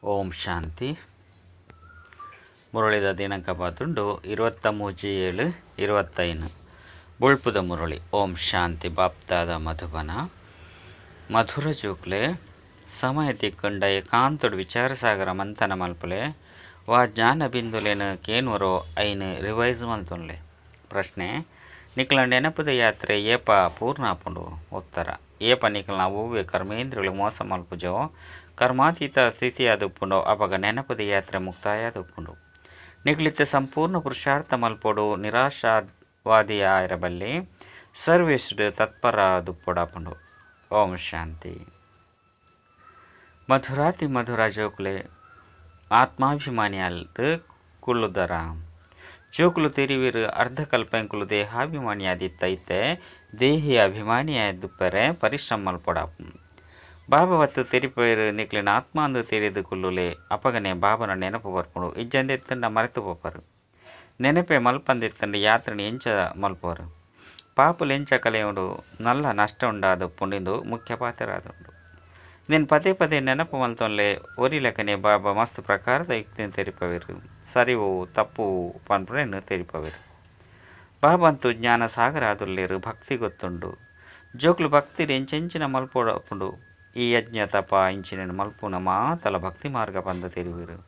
ಓಂ ಶಾಂತಿ. ಮುರಳಿದ ದಿನಾಂಕ ಪಾತುಂಡು 23/7/25 ಬುಳ್ಪುದ ಮುರಳಿ. ಓಂ ಶಾಂತಿ. ಬಾಪ್ತಾದ ಮಧುಬನ ಮಧುರ ಜೋಕ್ಲೆ ಸಮಯ ತಿಕ್ಕಂಡ ಏಕಾಂತುಡು ವಿಚಾರಸಾಗರ ಮಂಥನ ಮಲ್ಪಲೆ ವಾ ಜ್ಞಾನ ಬಿಂದುಲೇನು ಕೇನ್ವರೋ ಐನು ರಿವೈಸ್ ಮಲ್ತೊನ್ಲೆ. ಪ್ರಶ್ನೆ: ನಿಖಲ ನೆನಪದ ಯಾತ್ರೆ ಏಪ ಪೂರ್ಣ ಆಪುಂಡು. ಉತ್ತರ: ಏಪ ನಿಖಲ ಹೂವೆ ಕರ್ಮೇಂದ್ರಿಗಳು ಮೋಸ ಮಲ್ಪುಜೋ ಕರ್ಮಾತೀತ ಸ್ಥಿತಿ ಆದುಪ್ಪುಂಡು ಅಪಗ ನೆನಪದ ಯಾತ್ರೆ ಮುಕ್ತಾಯ ಆದುಪ್ಪುಂಡು. ನಿಖಲಿತ್ತ ಸಂಪೂರ್ಣ ಪುರುಷಾರ್ಥ ಮಲ್ಪೊಡು ನಿರಾಶಾವಾದಿಯಾಯಿರಬಲ್ಲಿ ಸರ್ವಿಸ್ಡ್ ತತ್ಪರ ದುಪ್ಪುಡಾಪುಂಡು. ಓಂ ಶಾಂತಿ. ಮಧುರಾತಿ ಮಧುರ ಜೋಕ್ಲೆ ಆತ್ಮಾಭಿಮಾನಿಯಾಲ್ದು ಕುಳ್ಳುದರ ಜೋಕುಲು ತಿರಿವಿರು ಅರ್ಧಕಲ್ಪಂಕುಲು ದೇಹಾಭಿಮಾನಿಯಾದಿತ್ತೈತೆ ದೇಹಿ ಅಭಿಮಾನಿಯಾದುಪ್ಪರೆ ಪರಿಶ್ರಮ ಮಲ್ಪೊಡಾಪು. ಬಾಬವತ್ತು ತೆರಿಪೇರು ನಿಕ್ಲಿನ ಆತ್ಮ ಅಂದು ತೆರೆದು ಕುಲ್ಲುಲೆ ಅಪಗನೆ ಬಾಬನ ನೆನಪು ಬರ್ಪುಂಡು. ಇಜ್ಜಂದೆತ್ತಂಡ ಮರೆತು ಪೋಪರು ನೆನಪೆ ಮಲ್ಪಂದೆತ್ತಂಡ ಯಾತ್ರೆನ ಎಂಚ ಮಲ್ಪೋರು ಪಾಪುಲು ಎಂಚ ಕಲೆಯುಂಡು ನಲ್ಲ ನಷ್ಟ ಉಂಡಾದು ಪುಂಡಿಂದು ಮುಖ್ಯ ಪಾತ್ರರಾದುಂಡು. నేను పదే పదే నెనపు మల్తోన్లే ఒరి లెక్కనే బాబా మస్తు ప్రకాರದ ಯುಕ್ತಿಯನ್ನು ತೆರಿಪವಿರು ಸರಿವು ತಪ್ಪು ಪನ್ಪುರೇನು ತೆರಿಪವಿರು. ಬಾಬಾ ಅಂತೂ ಜ್ಞಾನ ಸಾಗರ ಆದುಲ್ಲೇರು ಭಕ್ತಿ ಗೊತ್ತುಂಡು. ಜೋಕ್ಲು ಭಕ್ತಿ ಎಂచెಂಚಿನ ಮಲ್ಪೊಡಪುಂಡು. ಈ ಯಜ್ಞ ತಪ ಇಂಚಿನ ಮಲ್ಪುನ ಮಾತಲ ಭಕ್ತಿ ಮಾರ್ಗ ಬಂದ ತೆರಿವಿರು.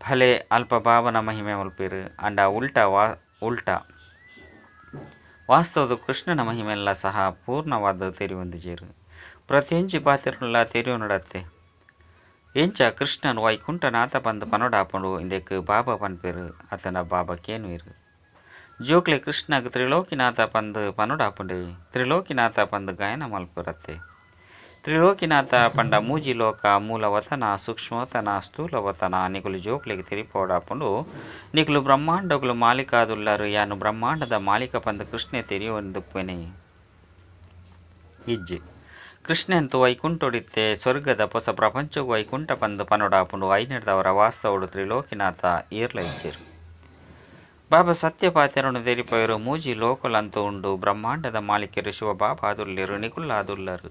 ಭಲೆ ಅಲ್ಪ ಬಾಬನ ಮಹಿಮೆ ಮಲ್ಪಿರು ಅಂಡ ಉಲ್ಟಾ ವಾಸ್ತವದ ಕೃಷ್ಣನ ಮಹಿಮೆಲ್ಲ ಸಹ ಪೂರ್ಣವಾದ ತೆರಿವೊಂದಿಜೇರು. ಪ್ರತಿಯೊಂಜಿ ಪಾತ್ರನುಲ್ಲ ತೆರಿವು ನಡತ್ತೆ ಎಂಚ ಕೃಷ್ಣನ್ ವೈಕುಂಠನಾಥ ಬಂದು ಪನೋಡಾಪುಂಡು ಇಂದೆಕ್ ಬಾಬಾ ಪನ್ಪೇರು ಅತನ ಬಾಬಾ ಕೇನ್ವೀರು. ಜೋಕ್ಲೆ ಕೃಷ್ಣಗ್ ತ್ರಿಲೋಕಿನಾಥ ಪಂದು ಪನೋಡಾಪುಂಡೆ ತ್ರಿಲೋಕಿನಾಥ ಪಂದು ಗಾಯನ ಮಲ್ಪುರತ್ತೆ. ತ್ರಿಲೋಕಿನಾಥ ಪಂಡ ಮೂಜಿ ಲೋಕ ಮೂಲವತನ ಸೂಕ್ಷ್ಮವತನ ಸ್ಥೂಲವತನ ನಿಕುಲು ಜೋಕ್ಲೆಗೆ ತಿರಿಪೋಡಾಪುಂಡು. ನಿಕುಲು ಬ್ರಹ್ಮಾಂಡಗುಲು ಮಾಲಿಕಾದುಲ್ಲರು ಯಾನು ಬ್ರಹ್ಮಾಂಡದ ಮಾಲಿಕ ಪಂದು ಕೃಷ್ಣೆ ತೆರಿಯೊಂದುಪ್ಪೆನೆ ಇಜ್ಜಿ ಕೃಷ್ಣಂತು ವೈಕುಂಠೊಡಿತ್ತೆ ಸ್ವರ್ಗದ ಹೊಸ ಪ್ರಪಂಚಗೂ ವೈಕುಂಠ ಪಂದು ಪನೋಡಾಪುಂಡು ಐನೆಡ್ದವರ ವಾಸ್ತವಡು ತ್ರಿಲೋಕಿನಾಥ ಈರ್ಲ ಇಜ್ಜಿರು. ಬಾಬಾ ಸತ್ಯಪಾತ್ಯರನ್ನು ತೆರಿಪವರು ಮೂಜಿ ಲೋಕಲಂತೂ ಉಂಡು ಬ್ರಹ್ಮಾಂಡದ ಮಾಲಿಕೆರು ಶಿವ ಬಾಬಾ ಆದುಲ್ಲೇರು ನಿಕುಲ್ಲ ಆದುಲ್ಲರು.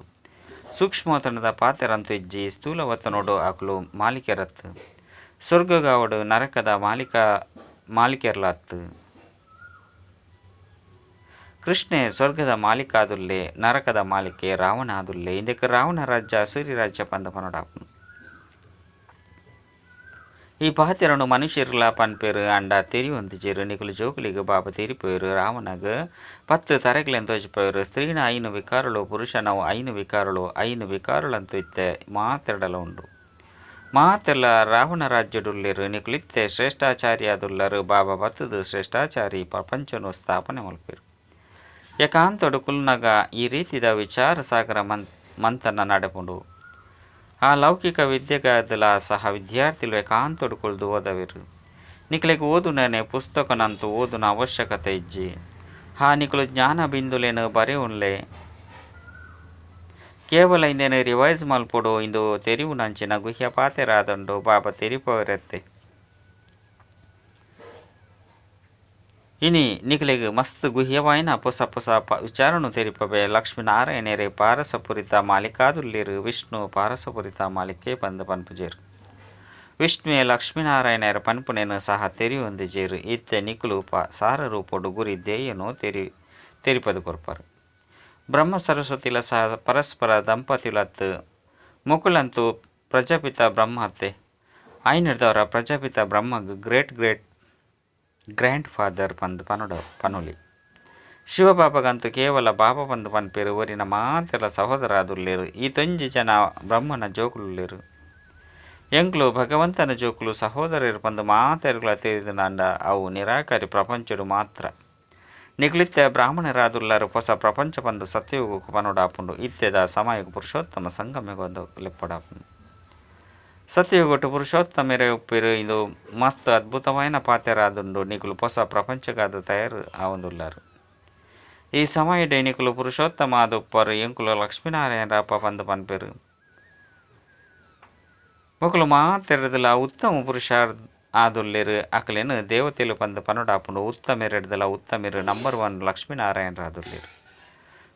ಸೂಕ್ಷ್ಮವತನದ ಪಾತ್ಯರಂತು ಇಜ್ಜಿ ಸ್ಥೂಲವತನೋಡು ಆಕುಲು ಮಾಲಿಕೆರತ್ತು ಸ್ವರ್ಗಗಾವಡು ನರಕದ ಮಾಲಿಕೆರ್ಲತ್ತು. ಕೃಷ್ಣೆ ಸ್ವರ್ಗದ ಮಾಲಿಕ ಆದುಲ್ಲೆ ನರಕದ ಮಾಲಿಕೆ ರಾವಣ ಆದುಲ್ಲೆ ಇಂದಕ್ಕೆ ರಾವಣ ರಾಜ್ಯ ಸೂರ್ಯ ರಾಜ್ಯ ಪಂದ ಪನೋಡಾಪುಂಡು. ಈ ಪಾತ್ಯರನ್ನು ಮನುಷ್ಯರ್ಲ ಪನ್ಪೇರು ಅಂಡ ತೆರಿಯೊಂದಿಜೇರು ನಿಕುಲು ಜೋಕುಲಿಗೆ ಬಾಬಾ ತೆರಿಪೇರು ರಾವಣಗ 10 ತರೆಗಳೆಂದು ತೋಚಿಪೇರು. ಸ್ತ್ರೀನ 5 ವಿಕಾರಳು ಪುರುಷನವು 5 ವಿಕಾರಳು 5 ವಿಕಾರಳಂತೂ ಇತ್ತೆ ಮಾತೆರಡಲ ಉಂಡು. ಮಾತೆಲ್ಲ ರಾವಣ ರಾಜ್ಯಡುಲ್ಲೇರು ನಿಕುಲಿತ್ತೆ ಶ್ರೇಷ್ಠಾಚಾರ್ಯಾದುಲ್ಲರು ಬಾಬಾ ಬತ್ತದು ಶ್ರೇಷ್ಠಾಚಾರಿ ಪ್ರಪಂಚನು ಸ್ಥಾಪನೆ ಮಲ್ಪೇರು. ಏಕಾಂತೊಡು ಕುಲ್ನಗ ಈ ರೀತಿದ ವಿಚಾರ ಸಾಗರ ಮಂಥನ ನಡೆಪುಂಡು. ಆ ಲೌಕಿಕ ವಿದ್ಯೆಗದಲ ಸಹ ವಿದ್ಯಾರ್ಥಿಗಳು ಏಕಾಂತೊಡು ಕುಲ್ದು ಓದವಿರು. ನಿಖಲಿಗೆ ಓದುನೇ ಪುಸ್ತಕನಂತೂ ಓದುನ ಅವಶ್ಯಕತೆ ಇಜ್ಜಿ. ಹಾ ನಿಖಲು ಜ್ಞಾನ ಬಿಂದುಲೇನು ಬರೆಯುನ್ಲೆ ಕೇವಲ ಇಂದೇನು ರಿವೈಸ್ ಮಲ್ಪೊಡು ಇಂದು ತೆರಿವು ನಂಚಿನ ಗುಹ್ಯ ಪಾತೆರಾದಂಡು ಬಾಬಾ ತೆರಿಪವರತ್ತೆ. ಇನಿ ನಿಖಲಿಗೆ ಮಸ್ತ್ ಗುಹ್ಯವಾಯಿನ ಪೊಸ ವಿಚಾರನು ತೆರಿಪವೆ. ಲಕ್ಷ್ಮೀನಾರಾಯಣರೇ ಪಾರಸಪುರಿತ ಮಾಲಿಕಾದುಲ್ಲಿರು ವಿಷ್ಣು ಪಾರಸಪುರಿತ ಮಾಲಿಕೆ ಬಂದು ಪನ್ಪುಜೇರು. ವಿಷ್ಣುವೆ ಲಕ್ಷ್ಮೀನಾರಾಯಣರ ಪನ್ಪುನೇನು ಸಹ ತೆರಿಯೊಂದಿಜೇರು. ಇತ್ತೆ ನಿಖಲು ಸಾರರೂಪೊಡು ಗುರಿ ಧ್ಯೇಯನು ತೆರಿಪದು ಕೊರ್ಪರು. ಬ್ರಹ್ಮ ಸರಸ್ವತಿಲ ಸಹ ಪರಸ್ಪರ ದಂಪತಿಲತ್ತು ಮುಕುಲಂತೂ ಪ್ರಜಾಪಿತ ಬ್ರಹ್ಮತ್ತೆ ಐನಿಡ್ದವರ ಪ್ರಜಾಪಿತ ಬ್ರಹ್ಮಗ್ ಗ್ರ್ಯಾಂಡ್ ಫಾದರ್ ಪಂದು ಪನುಲಿ. ಶಿವಬಾಬಾಗಂತೂ ಕೇವಲ ಬಾಬಾ ಪಂದು ಪನ್ಪೇರು ಊರಿನ ಮಾತೆಲ್ಲ ಸಹೋದರ ಆದುಲ್ಲೇರು. ಈ ತೊಂಜಿ ಜನ ಬ್ರಹ್ಮನ ಜೋಕುಲುಲ್ಲೇರು. ಎಂಕ್ಲು ಭಗವಂತನ ಜೋಕುಲು ಸಹೋದರರು ಪಂದು ಮಾತೆರುಗಳ ತೆರೆದು ನಂಡ ಅವು ನಿರಾಕಾರಿ ಪ್ರಪಂಚಡು ಮಾತ್ರ. ನಿಖಲಿತ್ತೆ ಬ್ರಾಹ್ಮಣರಾದುಲ್ಲರು ಹೊಸ ಪ್ರಪಂಚ ಪಂದು ಸತ್ಯಯುಗಕ್ಕೂ ಪನೋಡಾಪುಂಡು. ಇತ್ತೆದ ಸಮಯಕ್ಕೆ ಪುರುಷೋತ್ತಮ ಸಂಗಮೆಗೊಂದು ಲೆಪ್ಪಡಾಪುಂಡು. ಸತ್ಯಯುಗೊಟ್ಟು ಪುರುಷೋತ್ತಮರೇ ಉಪ್ಪಿರು ಇದು ಮಸ್ತ್ ಅದ್ಭುತವಾಯಿನ ಪಾತ್ಯರಾದುಂಡು. ನಿಖಲು ಹೊಸ ಪ್ರಪಂಚಗಾದ ತಯಾರು ಆವೊಂದುಲ್ಲಾರು. ಈ ಸಮಯಡೆ ನಿಖಲು ಪುರುಷೋತ್ತಮ ಆದುಪ್ಪರು ಎಂಕುಲು ಲಕ್ಷ್ಮೀನಾರಾಯಣರಪ್ಪ ಪಂದು ಪನ್ಪೇರು. ಮುಕುಲು ಮಾತೆರದಲ ಉತ್ತಮ ಪುರುಷಾರ್ ಆದುಲ್ಲೇರು ಅಕಲೇನು ದೇವತೆಲು ಪಂದು ಪನೋಡಾಪುಂಡು. ಉತ್ತಮೆರಡ್ದಲ ಉತ್ತಮಿರು ನಂಬರ್ 1 ಲಕ್ಷ್ಮೀನಾರಾಯಣರಾದುಲ್ಲೇರು.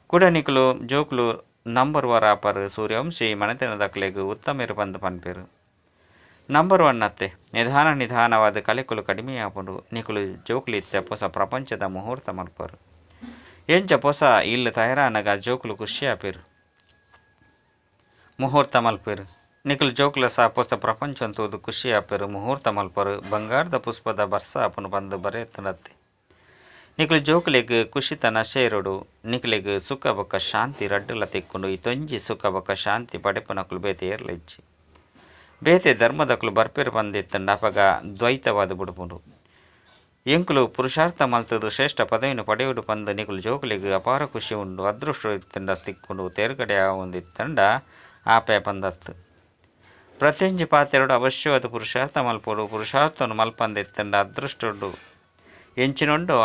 ಕೂಡ ನಿಖಲು ಜೋಕುಲು ನಂಬರ್ 1 ಆಪರು ಸೂರ್ಯವಂಶಿ ಮನೆತನದಕ್ಲೆಗ್ ಉತ್ತಮಿರು ಪಂದು ಪನ್ಪೇರು. ನಂಬರ್ 1 ಅತ್ತೆ ನಿಧಾನವಾದ ಕಲೆಕುಲು ಕಡಿಮೆಯಾಪುಂಡು ನಿಕುಲು ಜೋಕುಲಿತ್ತೆ ಪೊಸ ಪ್ರಪಂಚದ ಮುಹೂರ್ತ ಮಲ್ಪರು ಎಂಚ ಪೊಸ ಇಲ್ಲು ತಯಾರಾನಗ ಜೋಕುಲು ಖುಷಿ ಆಪೇರು ಮುಹೂರ್ತ ಮಲ್ಪೇರು ನಿಕುಲು ಜೋಕುಲ ಸಹ ಪೊಸ ಪ್ರಪಂಚ ತೂದು ಖುಷಿ ಆಪೇರು ಮುಹೂರ್ತ ಮಲ್ಪರು ಬಂಗಾರದ ಪುಷ್ಪದ ಬರ್ಸ ಆಪುನು ಬಂದು ಬರೆಯುತ್ತನತ್ತೆ ನಿಕುಲು ಜೋಕುಲೆಗ್ ಖುಷಿತ ನಶೇರುಡು ನಿಕುಲೆಗ್ ಸುಖ ಬೊಕ್ಕ ಶಾಂತಿ ರಡ್ಡುಲ ತಿಕ್ಕೊಂಡು ಈ ತೊಂಜಿ ಸುಖ ಬೊಕ್ಕ ಶಾಂತಿ ಪಡೆಪುನಕುಲು ಬೇತೆ ಏರ್ಲಿಚ್ಚಿ ಬೇತೆ ಧರ್ಮದಕುಲು ಬರ್ಪೇರು ಬಂದಿತ್ತಂಡ ಅಪಗ ದ್ವೈತವಾದ ಬುಡುಪುಂಡು ಎಂಕುಲು ಪುರುಷಾರ್ಥ ಮಲ್ತದು ಶ್ರೇಷ್ಠ ಪದವಿನ ಪಡೆಯುಡು ಬಂದು ನಿಕುಲು ಜೋಕುಲೆಗ್ ಅಪಾರ ಖುಷಿ ಉಂಡು ಅದೃಷ್ಟ ಇತ್ತಂಡ ತಿಕ್ಕೊಂಡು ತೇರ್ಗಡೆ ಆವೊಂದಿತ್ತಂಡ ಆಪೆ ಬಂದತ್ತು ಪ್ರತಿಯೊಂಜಿ ಪಾತೆರಡು ಅವಶ್ಯವಾದ ಪುರುಷಾರ್ಥ ಮಲ್ಪೋಡು ಪುರುಷಾರ್ಥವನ್ನು ಮಲ್ಪಂದಿತ್ತಂಡ ಅದೃಷ್ಟುಡು ಎಂಚಿನುಂಡು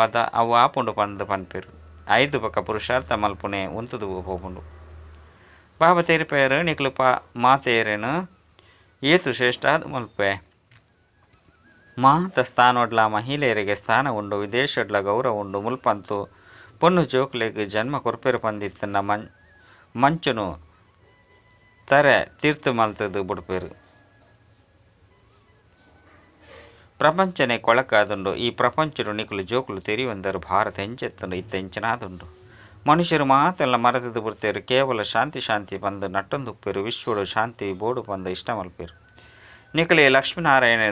ಅವು ಆಪುಂಡು ಪಂದು ಪನ್ಪೇರು 5 ಬೊಕ್ಕ ಪುರುಷಾರ್ಥ ಮಲ್ಪುನೆ ಉಂತುದು ಹೋಗುಂಡು ಬಾಬಾ ತೆರಿಪೇರು ನಿಕುಲು ಮಾತೇರೇನು ಏತು ಶ್ರೇಷ್ಠ ಅದು ಮಲ್ಪೆ ಮಹತ ಸ್ಥಾನೊಡ್ಲ ಮಹಿಳೆಯರಿಗೆ ಸ್ಥಾನ ಉಂಡು ವಿದೇಶಡ್ಲ ಗೌರವ ಉಂಡು ಮುಲ್ಪಂತು ಪೊನ್ನು ಜೋಕುಲೆಗ್ ಜನ್ಮ ಕೊರ್ಪೇರು ಪಂದಿತ್ತನ್ನ ಮಂಚುನು ತರೆ ತೀರ್ತು ಮಲ್ತದು ಬುಡ್ಪೇರು ಪ್ರಪಂಚನೆ ಕೊಳಕಾದುಂಡು ಈ ಪ್ರಪಂಚಡು ನಿಕುಲು ಜೋಕುಲು ತೆರಿಯೊಂದರು ಭಾರತ ಹೆಂಚೆತ್ತುಂಡು ಇತ್ತ ಹೆಂಚನಾದುಂಡು ಮನುಷ್ಯರು ಮಾತೆಲ್ಲ ಮರೆತದು ಬಿಡ್ತೇರು ಕೇವಲ ಶಾಂತಿ ಬಂದು ನಟ್ಟೊಂದುಪ್ಪೇರು ವಿಶ್ವಡು ಶಾಂತಿ ಬೋಡು ಬಂದು ಇಷ್ಟ ಮಲ್ಪೇರು ನಿಕಲೆ ಲಕ್ಷ್ಮೀನಾರಾಯಣ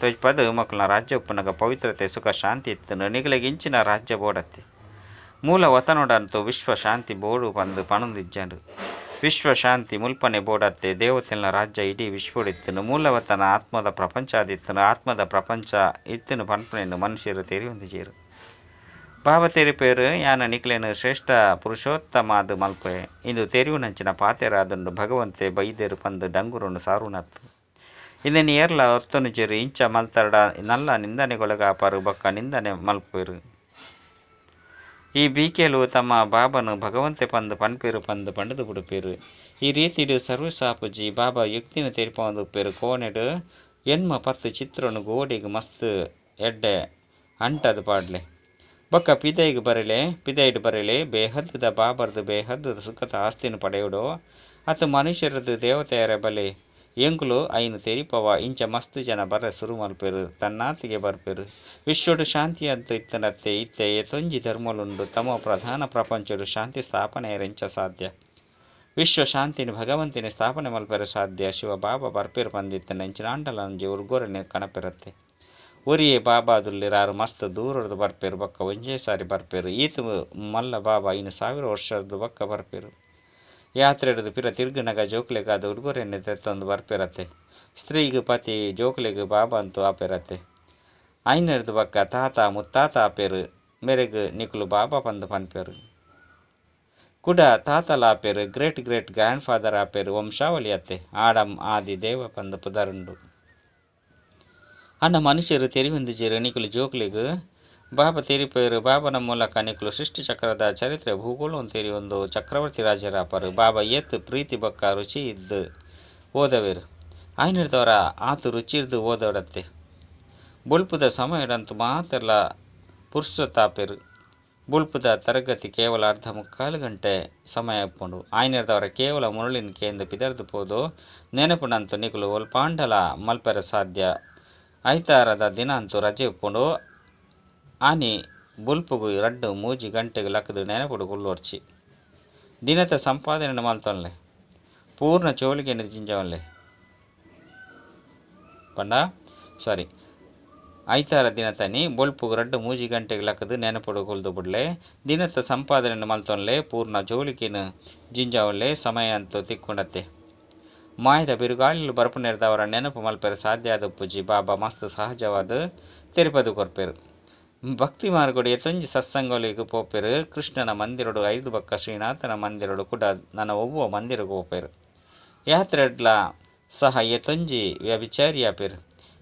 ತೋಜ್ಪದ ಮಕ್ಕಳ ರಾಜ್ಯ ಉಪ್ಪುನಗ ಪವಿತ್ರತೆ ಸುಖ ಶಾಂತಿ ಇತ್ತನು ನಿಕಲೆಗೆ ಇಂಚಿನ ರಾಜ್ಯ ಬೋಡತ್ತೆ ಮೂಲ ವತನೊಡಂತೂ ವಿಶ್ವ ಶಾಂತಿ ಬೋಡು ಬಂದು ಪಣುದಿಜ್ಜಂಡು ವಿಶ್ವ ಶಾಂತಿ ಮುಲ್ಪನೆ ಬೋಡತ್ತೆ ದೇವತೆಲ್ನ ರಾಜ್ಯ ಇಡೀ ವಿಶ್ವಡಿತ್ತನು ಮೂಲವತನ ಆತ್ಮದ ಪ್ರಪಂಚ ಆದಿತ್ತನು ಆತ್ಮದ ಪ್ರಪಂಚ ಇತ್ತನು ಪನ್ಪನೆಯನ್ನು ಮನುಷ್ಯರು ತೆರಿಯೊಂದಿಜೇರು ಬಾಬಾ ತೆರಿಪೇರು ಯಾನ ನಿಕ್ಲೇನು ಶ್ರೇಷ್ಠ ಪುರುಷೋತ್ತಮಾದು ಮಲ್ಪೆ ಇಂದು ತೆರಿವುನಂಚಿನ ಪಾತೆರಾದುಂಡು ಭಗವಂತೆ ಬೈದೇರು ಪಂದು ಡಂಗುರುಂಡು ಸಾರುನತ್ತು ಇಂದೆನಿ ಏರ್ಲ ಒತ್ತನು ಜೇರು ಇಂಚ ಮಲ್ತರಡ ನಲ್ಲ ನಿಂದನೆಗೊಳಗಾಪರು ಬೊಕ್ಕ ನಿಂದನೆ ಮಲ್ಪೇರು ಈ ಬೀಕೆಲು ತಮ್ಮ ಬಾಬನು ಭಗವಂತೆ ಪಂದು ಪನ್ಪೇರು ಪಂದು ಪಂಡದು ಬುಡುಪೇರು ಈ ರೀತಿಡು ಸರ್ವಸಾಪುಜಿ ಬಾಬಾ ಯುಕ್ತಿನ ತೆರಿಪಂದು ಉಪ್ಪೇರು ಕೋಣೆಡು ಎನ್ಮ 10 ಚಿತ್ರನು ಗೋಡೆಗೆ ಮಸ್ತ್ ಎಡ್ಡೆ ಅಂಟದು ಪಾಡ್ಲೆ ಬೊಕ್ಕ ಪಿದೈಡು ಬರಲೆ ಬೇಹದ್ದದ ಬಾಬರ್ದು ಬೇಹದ್ದದ ಸುಖದ ಆಸ್ತಿನ ಪಡೆಯುಡು ಅತ್ತು ಮನುಷ್ಯರದು ದೇವತೆಯರ ಬಲೆ ಎಂಕುಲು ಐನು ತೆರಿಪವ ಇಂಚ ಮಸ್ತು ಜನ ಬರ ಸುರು ಮಲ್ಪೇರು ತನ್ನಾತಿಗೆ ಬರ್ಪೇರು ವಿಶ್ವಡು ಶಾಂತಿ ಅಂತ ಇತ್ತನತ್ತೆ ಇತ್ತೆ ತೊಂಜಿ ಧರ್ಮಲುಂಡು ತಮ್ಮ ಪ್ರಧಾನ ಪ್ರಪಂಚಡು ಶಾಂತಿ ಸ್ಥಾಪನೆ ಎಂಚ ಸಾಧ್ಯ ವಿಶ್ವ ಶಾಂತಿನ ಭಗವಂತಿನ ಸ್ಥಾಪನೆ ಮಲ್ಪೇರು ಸಾಧ್ಯ ಶಿವ ಬಾಬಾ ಬರ್ಪೇರು ಬಂದಿತ್ತನ ಇಂಚಿನ ಅಂಡಲಂಜಿ ಉರ್ಗೋರನೆ ಕಣಪೆರತ್ತೆ ಒರಿಯೇ ಬಾಬಾದುಲ್ಲಿರಾರು ಮಸ್ತ್ ದೂರದ್ದು ಬರ್ಪೇರು ಬೊಕ್ಕ ಒಂಜೇ ಸಾರಿ ಬರ್ಪೇರು ಈತು ಮಲ್ಲ ಬಾಬಾ ಇನ್ನು 1000 ವರ್ಷದ್ದು ಬೊಕ್ಕ ಬರ್ಪೇರು ಯಾತ್ರೆ ಹಿಡಿದು ಪಿರ ತಿರ್ಗನಗ ಜೋಕುಲೆಗಾದ ಉಡುಗೊರೆಯನ್ನು ತೆತ್ತೊಂದು ಬರ್ಪೇರತ್ತೆ ಸ್ತ್ರೀಗೆ ಪತಿ ಜೋಕುಲೆಗೆ ಬಾಬಾ ಅಂತೂ ಆಪೇರತ್ತೆ ಐನರ್ದು ಬಕ್ಕ ತಾತ ಮುತ್ತಾತ ಆಪೇರು ಮೇರೆಗೆ ನಿಕುಲು ಬಾಬಾ ಪಂದು ಪನ್ಪೇರು ಕುಡ ತಾತಲ ಆಪೇರು ಗ್ರೇಟ್ ಗ್ರ್ಯಾಂಡ್ ಫಾದರ್ ಆಪೇರು ವಂಶಾವಳಿ ಅತ್ತೆ ಆಡಂ ಆದಿ ದೇವ ಪಂದು ಪುದರುಂಡು ಅಣ್ಣ ಮನುಷ್ಯರು ತೆರಿವೊಂದಿಜೇರು ನಿಕುಲು ಜೋಕುಲೆಗೆ ಬಾಬಾ ತೆರಿಪೇರು ಬಾಬನ ಮೂಲಕ ನಿಕುಲು ಸೃಷ್ಟಿ ಚಕ್ರದ ಚರಿತ್ರೆ ಭೂಗೋಳ ತೆರಿ ಒಂದು ಚಕ್ರವರ್ತಿ ರಾಜರಾಪರು ಬಾಬಾ ಎತ್ತು ಪ್ರೀತಿ ಬೊಕ್ಕ ರುಚಿ ಇದ್ದು ಓದವೇರು ಆಯ್ನಿಡ್ದವರ ಆತು ರುಚಿ ಇರ್ದು ಓದೋಡತ್ತೆ ಬುಳ್ಪುದ ಸಮಯದಂತೂ ಮಾತೆಲ್ಲ ಪುರ್ಸೊತ್ತಾಪೇರು ಬುಳ್ಪುದ ತರಗತಿ ಕೇವಲ ಅರ್ಧ 3/4 ಗಂಟೆ ಸಮಯ ಇಪ್ಪುಂಡು ಆಯ್ನಿಡ್ದವರ ಕೇವಲ ಮುರುಳಿನ ಕೇಂದ್ರ ಪಿದರ್ದು ಪೋದು ನೆನಪುನಂತೂ ನಿಕುಲು ಒಲ್ಪಾಂಡಲ ಮಲ್ಪೆರ ಸಾಧ್ಯ ಐತಾರದ ದಿನ ಅಂತೂ ರಜೆ ಇಪ್ಪುಂಡು ಆನಿ ಬುಲ್ಪುಗು 2-3 ಗಂಟೆಗೆ ಲಕ್ಕದು ನೆನಪುಡು ಗುಲ್ಲೋರ್ಚಿ ದಿನದ ಸಂಪಾದನೆ ಮಲ್ತೊನ್ಲೆ ಪೂರ್ಣ ಚೋಳಿಗೆ ಜಿಂಜವನ್ಲೆ ಐತಾರ ದಿನ ತನಿ ಬೊಲ್ಪುಗು 2-3 ಗಂಟೆಗೆ ಲಕ್ಕದು ನೆನಪುಡು ಗುಲ್ದು ಬಿಡ್ಲೆ ದಿನದ ಸಂಪಾದನೆ ಮಲ್ತೊನ್ಲೆ ಪೂರ್ಣ ಜೋಳಿಗೆನ ಜಿಂಜವನ್ಲೆ ಸಮಯ ಅಂತೂ ತಿಕ್ಕೊಂಡತ್ತೆ ಮಾಯದ ಬಿರುಗಾಳಿಲು ಬರ್ಪು ನೆರೆದವರ ನೆನಪು ಮಲ್ಪೇರು ಸಾಧ್ಯ ಆದ ಪೂಜಿ ಬಾಬಾ ಮಸ್ತ್ ಸಹಜವಾದ ತೆರಿಪದು ಕೊರ್ಪೇರು ಭಕ್ತಿ ಮಾರ್ಗಡು ಎತ್ತೊಂಜಿ ಸತ್ಸಂಗಲಿಗೆ ಪೋಪೇರು ಕೃಷ್ಣನ ಮಂದಿರಡು 5 ಬೊಕ್ಕ ಶ್ರೀನಾಥನ ಮಂದಿರಡು ಕೂಡ ನನ್ನ ಒವ್ವ ಮಂದಿರಗೆ ಹೋಪೇರು ಯಾತ್ರೆಡ್ಲ ಸಹ ಎತ್ತೊಂಜಿ ವ್ಯಭಿಚಾರಿಯಾಪೇರು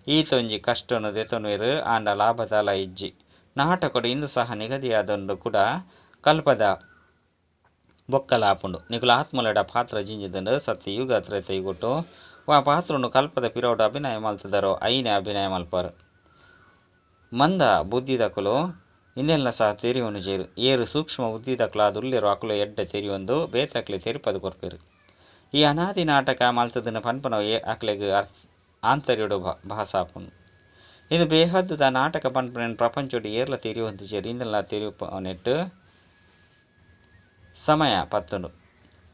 ಈತೊಂಜಿ ಕಷ್ಟನು ದೆತೊನುವೆರು ಆಂಡ ಲಾಭದಾಲ ಇಜ್ಜಿ ನಾಟಕಡು ಇಂದು ಸಹ ನಿಗದಿಯಾದೊಂದು ಕೂಡ ಕಲ್ಪದ ಬೊಕ್ಕಲಾಪುಂಡು ನಿಕುಲು ಆತ್ಮಲಡ ಪಾತ್ರ ಜಿಂಜಿದಂಡು ಸತ್ಯ ಯುಗ ತ್ರೇತ ಯುಗುಟ್ಟು ಆ ಪಾತ್ರನು ಕಲ್ಪದ ಪಿರೋಡು ಅಭಿನಯ ಮಲ್ತದರೋ ಐನೆ ಅಭಿನಯ ಮಲ್ಪರು ಮಂದ ಬುದ್ಧಿದಕುಲು ಇನ್ನೆಲ್ಲ ಸಹ ತೆರಿಯೊಂದು ಜೇರು ಏರು ಸೂಕ್ಷ್ಮ ಬುದ್ಧಿದಕುಲಾದುಲ್ಲಿರೋ ಅಕುಲು ಎಡ್ಡೆ ತೆರಿಯೊಂದು ಬೇತಕ್ಲೆ ತೆರಿಪದು ಕೊರ್ಪೇರು ಈ ಅನಾದಿ ನಾಟಕ ಮಲ್ತದನ್ನು ಪನ್ಪನವು ಅಕ್ಲೆಗೆ ఆంతర్యుడు భాసాపును ఇది బేహద్దు దా నాటక పన్పడిన ప్రపంచుడు ఏర్ల తిరిగి చేరు ఇందులో తిరిగిపోనెట్టు సమయ పత్తును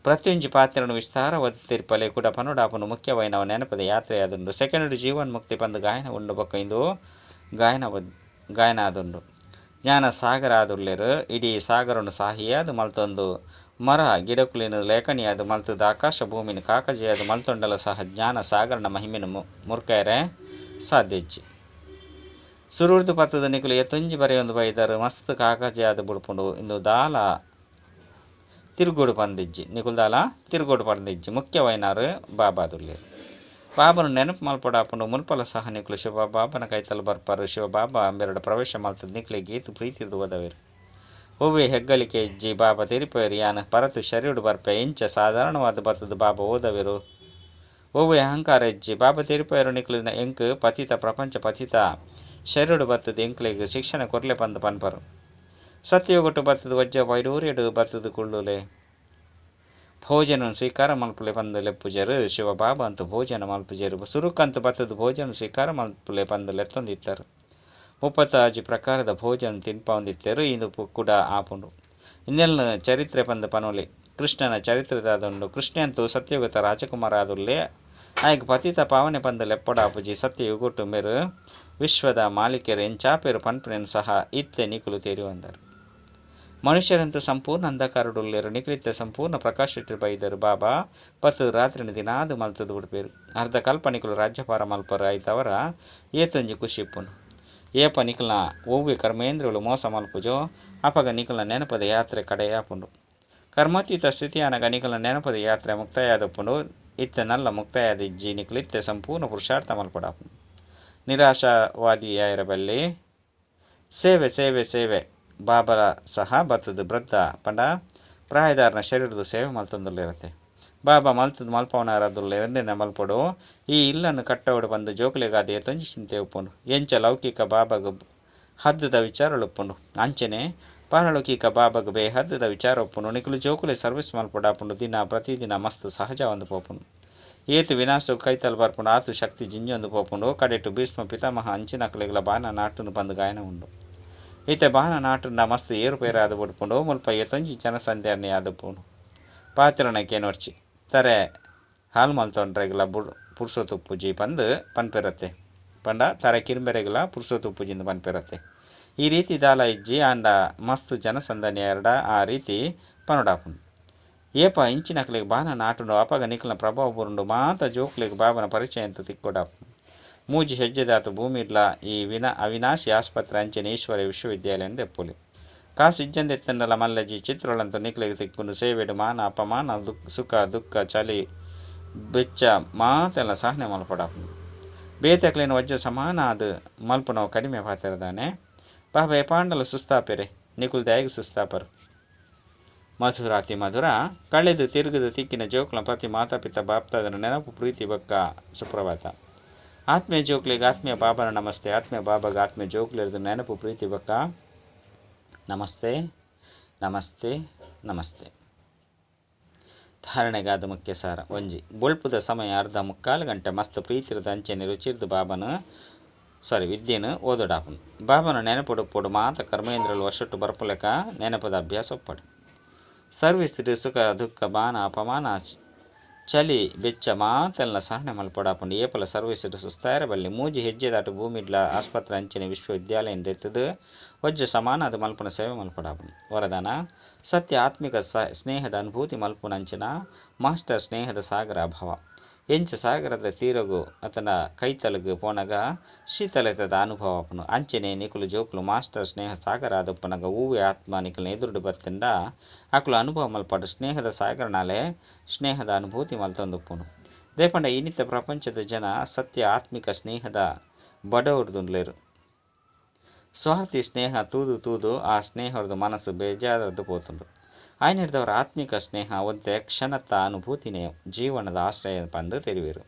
ಪ್ರತಿಯೊಂದು ಪಾತ್ರನು ವಿಸ್ತಾರ ಒತ್ತಿರ್ಪಲೆ ಕೂಡ ಪನುಡಾಪನು ಮುಖ್ಯವಾಯಿನವ ನೆನಪದ ಯಾತ್ರೆಯಾದುಂಡು ಸೆಕೆಂಡ್ ಜೀವನ್ಮುಕ್ತಿ ಪಂದು ಗಾಯನ ಉಂಡು ಬೊಕ್ಕ ಇಂದು ಗಾಯನ ಆದುಂಡು ಜ್ಞಾನ ಸಾಗರ ಆದುಲ್ಲೆರು ಇಡೀ ಸಾಗರನು ಸಾಹಿಯಾದು ಮಲ್ತೊಂದು ಮರ ಗಿಡಕುಲಿನ ಲೇಖನಿಯಾದು ಮಲ್ತದ ಆಕಾಶ ಭೂಮಿನ ಕಾಕಜಿಯಾದು ಮಲ್ತೊಂಡಲ ಸಹ ಜ್ಞಾನ ಸಾಗರನ ಮಹಿಮೆನ ಮುರ್ಕೈರೆ ಸಾಧ್ಯಜ್ಜಿ ಸುರುರ್ದು ಪತ್ತದ ನಿಕುಲು ಎತ್ತೊಂಜಿ ಬರೆಯೊಂದು ಬೈದರು ಮಸ್ತ್ ಕಾಕಜಿಯಾದ ಬುಡ್ಪುಂಡು ಇಂದು ದಾಲ తిరుగుడు పందిజ్జి నికుల్దాల తిరుగుడు పందిజ్జి ముఖ్యమైనారు బాబాదుల్లేరు బాబాను నెనపు మల్పడాపును ముల్పల సహ నికులు ಶಿವ ಬಾಬನ ಕೈತಲು ಬರ್ಪಾರು ಶಿವ ಬಾಬಾ ಅಂಬೆರಡು ಪ್ರವೇಶ ಮಲ್ತದ ನಿಕ್ಲೆ ಗೀತು ಪ್ರೀತಿರ್ದು ಓದವೇರು ಹೂವೆ ಹೆಗ್ಗಳಿಕೆ ಇಜ್ಜಿ ಬಾಬಾ ತಿರಿಪೇರು ಯಾನ ಪರತು ಶರೀರುಡು ಬರ್ಪೆ ಇಂಚ ಸಾಧಾರಣವಾದ ಬರ್ತದ ಬಾಬಾ ಓದವೇರು ಹೂವೆ ಅಹಂಕಾರ ಇಜ್ಜಿ ಬಾಬಾ ತಿರಿಪೇರು ನಿಕ್ಲಿನ ಎಂಕ್ ಪತಿತ ಪ್ರಪಂಚ ಪತಿತ ಶರೀರುಡು ಬರ್ತದ ಎಂಕ್ಲೆಗ್ ಶಿಕ್ಷಣ ಕೊರ್ಲೆ ಪಂದು ಪನ್ಪರು ಸತ್ಯಗೊಟ್ಟು ಬರ್ತದ ವಜ್ಜ ವೈಡೂರ್ಯಡು ಬರ್ತದ ಕುಳ್ಳುಲೆ ಭೋಜನ ಸ್ವೀಕಾರ ಮಲ್ಪುಲೆ ಪಂದು ಲೆಪ್ಪುಜರು ಶಿವ ಬಾಬಾ ಅಂತೂ ಭೋಜನ ಮಲ್ಪುಜರು ಸುರುಕಂತು ಬರ್ತದ ಭೋಜನ ಸ್ವೀಕಾರ ಮಲ್ಪುಲೆ ಪಂದು ಲೆತ್ತೊಂದಿತ್ತರು 36 ಪ್ರಕಾರದ ಭೋಜನ ತಿನ್ಪೊಂದಿತ್ತರು ಇದು ಕೂಡ ಆಪುಂಡು ಇನ್ನೆಲ್ಲ ಚರಿತ್ರೆ ಪಂದು ಪನೋಲೆ ಕೃಷ್ಣನ ಚರಿತ್ರೆದಾದುಂಡು ಕೃಷ್ಣ ಅಂತೂ ಸತ್ಯಯುಗತ ರಾಜಕುಮಾರ ಆದುಲ್ಲೆ ಆಯ್ಕೆ ಪತಿತ ಪಾವನೆ ಪಂದು ಲೆಪ್ಪಡಾಪುಜಿ ಸತ್ಯಯುಗೊಟ್ಟು ಮೇರು ವಿಶ್ವದ ಮಾಲಿಕೆರು ಎಂಚಾಪೇರು ಪನ್ಪನೇನು ಸಹ ಇತ್ತೆ ನಿಕುಲು ತೇರಿ ಬಂದರು ಮನುಷ್ಯರಂತೂ ಸಂಪೂರ್ಣ ಅಂಧಕಾರಡುಲ್ಲೇರು ನಿಖಿಲಿತ ಸಂಪೂರ್ಣ ಪ್ರಕಾಶಿಟ್ಟು ಬೈದರು ಬಾಬಾ ಪತ್ತು ರಾತ್ರಿನ ದಿನಾದು ಮಲ್ತದು ಬಿಡ್ಪೇರು ಅರ್ಧ ಕಲ್ಪನಿಕಲು ರಾಜ್ಯಪಾರ ಮಲ್ಪರು ಆಯ್ತವರ ಏತೊಂಜಿ ಖುಷಿಪ್ಪುನು ಏಪ ನಿಖಲ್ನ ಒವ್ವೆ ಕರ್ಮೇಂದ್ರಗಳು ಮೋಸ ಮಲ್ಪುಜೋ ಅಪಗ ನಿಖಲ್ನ ನೆನಪದ ಯಾತ್ರೆ ಕಡೆಯಾಪುಂಡು ಕರ್ಮಾತೀತ ಸ್ಥಿತಿಯಾನಗ ನಿಖಲ್ನ ನೆನಪದ ಯಾತ್ರೆ ಮುಕ್ತಾಯಾದಪ್ಪುಂಡು ಇತ್ತ ನಲ್ಲ ಮುಕ್ತಾಯಾದಿಜ್ಜಿ ನಿಖಲಿತ್ತೆ ಸಂಪೂರ್ಣ ಪುರುಷಾರ್ಥ ಮಲ್ಪಡಾಪುಂಡು ನಿರಾಶಾವಾದಿಯಾಯಿರಬಲ್ಲಿ ಸೇವೆ ಸೇವೆ ಸೇವೆ ಬಾಬರ ಸಹ ಬರ್ತದ ವೃದ್ಧ ಪಂಡ ಪ್ರಾಯದಾರನ ಶರೀರದ ಸೇವೆ ಮಲ್ತೊಂದುಲ್ಲಿರುತ್ತೆ ಬಾಬಾ ಮಲ್ತದ ಮಲ್ಪವನಾರದುಲ್ಲೆಂದಿನ ಮಲ್ಪಡು ಈ ಇಲ್ಲನ್ನು ಕಟ್ಟವಡು ಬಂದು ಜೋಕುಲೆಗಾದೆ ತೊಂಜಿ ಚಿಂತೆ ಉಪ್ಪುಂಡು ಎಂಚ ಲೌಕಿಕ ಬಾಬಾಗ ಹದ್ದದ ವಿಚಾರ ಉಪ್ಪುಂಡು ಅಂಚನೆ ಪಾರಲೌಕಿಕ ಬಾಬಾಗ ಬೇ ಹದ್ದದ ವಿಚಾರ ಒಪ್ಪುಂಡು ನಿಕಲು ಜೋಕುಲೆ ಸರ್ವಿಸ್ ಮಲ್ಪಡಾಪುಂಡು ದಿನ ಪ್ರತಿದಿನ ಮಸ್ತ್ ಸಹಜ ಒಂದು ಪೋಪುಂಡು ಏತು ವಿನಾಶ ಕೈತಲ್ ಬರ್ಪುಂಡು ಆತು ಶಕ್ತಿ ಜಿಂಜೊಂದು ಪೋಪುಂಡು ಕಡೆಟು ಭೀಷ್ಮ ಪಿತಾಮಹ ಅಂಚಿನಕಲೆಗಳ ಬಾನ ನಾಟುನು ಬಂದು ಗಾಯನ ಉಂಡು ಈತ ಬಾನ ನಾಟುನ ಮಸ್ತ್ ಏರುಪೇರು ಆದು ಬಿಡ್ಪುಂಡು ಮುಲ್ಪ ಎತ್ತೊಂಜಿ ಜನಸಂಧ್ಯಾನೆ ಆದುಪುಂಡು ಪಾತ್ರನಕ್ಕೆ ನೋಡ್ಚಿ ತರೆ ಹಾಲು ಮಲ್ತೊಂಡ್ರೆಗಳ ಪುರ್ಸೋತು ಪೂಜಿ ಪಂದು ಪನ್ಪೆರತ್ತೆ ಪಂಡ ತರೆ ಕಿರುಂಬೆರೆಗಳ ಪುರ್ಸೋತು ಪೂಜಿಂದ ಪನ್ಪೆರತ್ತೆ ಈ ರೀತಿ ದಾಲ ಇಜ್ಜಿ ಆಂಡ ಮಸ್ತ್ ಜನಸಂದನೆ ಎರಡ ಆ ರೀತಿ ಪನುಡಾಪುಂಡು ಏಪ ಇಂಚಿನಕ್ಲೆಗ್ ಬಾನ ನಾಟುಂಡು ಅಪಗ ನಿಖಲ್ನ ಪ್ರಭಾವ ಬುರುಂಡು ಮಾತ ಜೋಕ್ಲೆಗ್ ಬಾಬನ ಪರಿಚಯ ಅಂತ ತಿಕ್ಕೊಡಾಪುಂಡು ಮೂಜಿ ಹೆಜ್ಜೆದಾತು ಭೂಮಿಡ್ಲ ಈ ಅವಿನಾಶಿ ಆಸ್ಪತ್ರೆ ಅಂಚನೆ ಈಶ್ವರ ವಿಶ್ವವಿದ್ಯಾಲಯ ದೆಪ್ಪುಲಿ ಕಾಸು ಇಜ್ಜಂದೆತ್ತಂಡಲ ಮಲ್ಲಜಿ ಚಿತ್ರಗಳಂತೂ ನಿಕ್ಲೆಗೆ ತಿಕ್ಕೊಂಡು ಸೇವೆಡು ಮಾನ ಅಪಮಾನ ಸುಖ ದುಃಖ ಚಳಿ ಬೆಚ್ಚ ಮಾತೆಲ್ಲ ಸಹನೆ ಮಲ್ಪಡಾಪುಂಡು ಬೇತಕ್ಲೇನು ವಜ್ಜ ಸಮಾನ ಅದು ಮಲ್ಪುನವು ಕಡಿಮೆ ಪಾತಿರದಾನೆ ಬಾಬಾ ಎಪಾಂಡಲು ಸುಸ್ತಾಪೆರೆ ನಿಕುಲ್ ದಯಗು ಸುಸ್ತಾಪರು ಮಧುರಾತಿ ಮಧುರ ಕಳೆದು ತಿರುಗದು ತಿಕ್ಕಿನ ಜೋಕ್ಲ ಪ್ರತಿ ಮಾತಾಪಿತ ಬಾಪ್ತಾದರ ನೆನಪು ಪ್ರೀತಿ ಬಕ್ಕ ಸುಪ್ರಭಾತ ಆತ್ಮೀಯ ಜೋಕ್ಲಿಗೆ ಆತ್ಮೀಯ ಬಾಬನ ನಮಸ್ತೆ ಆತ್ಮೀಯ ಬಾಬಾಗ ಆತ್ಮೀಯ ಜೋಕ್ಲಿರ್ದು ನೆನಪು ಪ್ರೀತಿ ಬಕ್ಕ ನಮಸ್ತೆ ನಮಸ್ತೆ ನಮಸ್ತೆ ಧಾರಣೆಗಾದ ಮುಖ್ಯ ಸಾರ ಒಂಜಿ ಬೊಳ್ಪುದ ಸಮಯ ಅರ್ಧ ಮುಕ್ಕಾಲು ಗಂಟೆ ಮಸ್ತ್ ಪ್ರೀತಿರದ ಅಂಚೆನೆ ರುಚಿರ್ದು ವಿದ್ಯೆನು ಓದೋಡಾಪನು ಬಾಬನ ನೆನಪುಡುಪ್ಪುಡು ಮಾತ ಕರ್ಮೇಂದ್ರಲು ವರ್ಷಟ್ಟು ಬರ್ಪಲೆಕ ನೆನಪದ ಅಭ್ಯಾಸ ಒಪ್ಪಡು ಸರ್ವಿಸ್ ಸುಖ ದುಃಖ ಬಾನ ಅಪಮಾನ ಚಳಿ ಬೆಚ್ಚ ಮಾತೆಲ್ಲ ಸಹನೆ ಮಲ್ಪಡಾಪುಂಡು ಏಪಲ ಸರ್ವಿಸ್ ಸುಸ್ತಾಯಿರಬಲ್ಲಿ ಮೂಜಿ ಹೆಜ್ಜೆದಾಟು ಭೂಮಿಡ್ಲ ಆಸ್ಪತ್ರೆ ಅಂಚನೆ ವಿಶ್ವವಿದ್ಯಾಲಯ ದೆತ್ತದು ವಜ್ಜ ಸಮಾನ ಅದು ಮಲ್ಪನ ಸೇವೆ ಮಲ್ಪಡಾಪುಂಡು ವರದಾನ ಸತ್ಯ ಆತ್ಮಿಕ ಸ್ನೇಹದ ಅನುಭೂತಿ ಮಲ್ಪುನಂಚಿನ ಮಾಸ್ಟರ್ ಸ್ನೇಹದ ಸಾಗರ ಅಭಾವ ಎಂಚ ಸಾಗರದ ತೀರಗು ಅತನ ಕೈತಲಗು ಪೋನಗ ಶೀತಲತದ ಅನುಭವ ಅಪ್ಪನು ಅಂಚನೆ ನಿಕುಲು ಜೋಕುಲು ಮಾಸ್ಟರ್ ಸ್ನೇಹ ಸಾಗರ ಆದಪ್ಪನಗ ಹೂವೆ ಆತ್ಮ ನಿಕುಲು ಎದುರುಡು ಬರ್ತಿಂಡ ಆಕುಲು ಅನುಭವ ಮಲ್ಪಡು ಸ್ನೇಹದ ಸಾಗರನಾಲೆ ಸ್ನೇಹದ ಅನುಭೂತಿ ಮಲ್ತೊಂದುಪ್ಪುನು ದೇಪಂಡ ಇನ್ನಿತ ಪ್ರಪಂಚದ ಜನ ಸತ್ಯ ಆತ್ಮಿಕ ಸ್ನೇಹದ ಬಡವರ್ದುಲೇರು ಸ್ವಾರ್ಥಿ ಸ್ನೇಹ ತೂದು ತೂದು ಆ ಸ್ನೇಹರದು ಮನಸ್ಸು ಬೇಜಾರದ್ದು ಪೋತುಂಡು ಆಯ್ನಿಡ್ದವರ ಆತ್ಮಿಕ ಸ್ನೇಹ ಒಂತೆ ಕ್ಷಣತ್ತ ಅನುಭೂತಿನೇ ಜೀವನದ ಆಶ್ರಯ ಪಂದು ತೆರಿವಿರು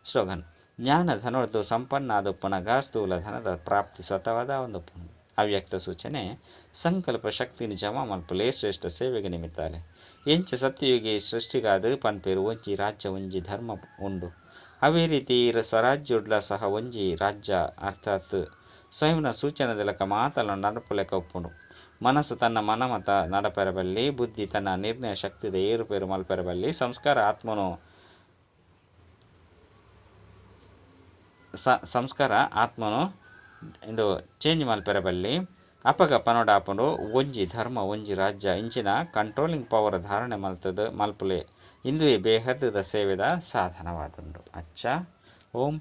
ಸ್ಲೋಗನ್ ಜ್ಞಾನ ಧನೊಡ್ದು ಸಂಪನ್ನ ಆದೊಪ್ಪನಗ ಸ್ಥೂಲ ಧನದ ಪ್ರಾಪ್ತಿ ಸ್ವತವಾದ ಒಂದೊಪ್ಪನು ಅವ್ಯಕ್ತ ಸೂಚನೆ ಸಂಕಲ್ಪ ಶಕ್ತಿನ ಜಮಾ ಮಲ್ಪಲೇ ಶ್ರೇಷ್ಠ ಸೇವೆಗೆ ನಿಮಿತ್ತಾಲೆ ಎಂಚ ಸತ್ಯಯುಗಿ ಸೃಷ್ಟಿಗಾದ ಪನ್ಪೇರು ಒಂಜಿ ರಾಜ್ಯ ಒಂಜಿ ಧರ್ಮ ಉಂಡು ಅವೇ ರೀತಿ ಸ್ವರಾಜ್ಯುಡ್ಲ ಸಹ ಒಂಜಿ ರಾಜ್ಯ ಅರ್ಥಾತ್ ಸ್ವಯಂನ ಸೂಚನೆದ ಲೆಕ್ಕ ಮಾತಲ್ಲ ನಡಪು ಲೆಕ್ಕ ಉಪ್ಪುಂಡು. ಮನಸ್ಸು ತನ್ನ ಮನಮತ ನಡಪೆರಬಲ್ಲಿ, ಬುದ್ಧಿ ತನ್ನ ನಿರ್ಣಯ ಶಕ್ತಿದ ಏರುಪೇರು ಮಲ್ಪೆರಬಲ್ಲಿ, ಸಂಸ್ಕಾರ ಆತ್ಮನು ಇಂದು ಚೇಂಜ್ ಮಲ್ಪೆರಬಲ್ಲಿ. ಅಪಗ ಪನೋಡಾಪುಂಡು ಒಂಜಿ ಧರ್ಮ ಒಂಜಿ ರಾಜ್ಯ ಇಂಚಿನ ಕಂಟ್ರೋಲಿಂಗ್ ಪವರ್ ಧಾರಣೆ ಮಲ್ಪುಲೆ ಇಂದುವೆ ಬೇಹದ್ದ ಸೇವೆದ ಸಾಧನವಾದುಂಡು. ಅಚ್ಚ ಓಂ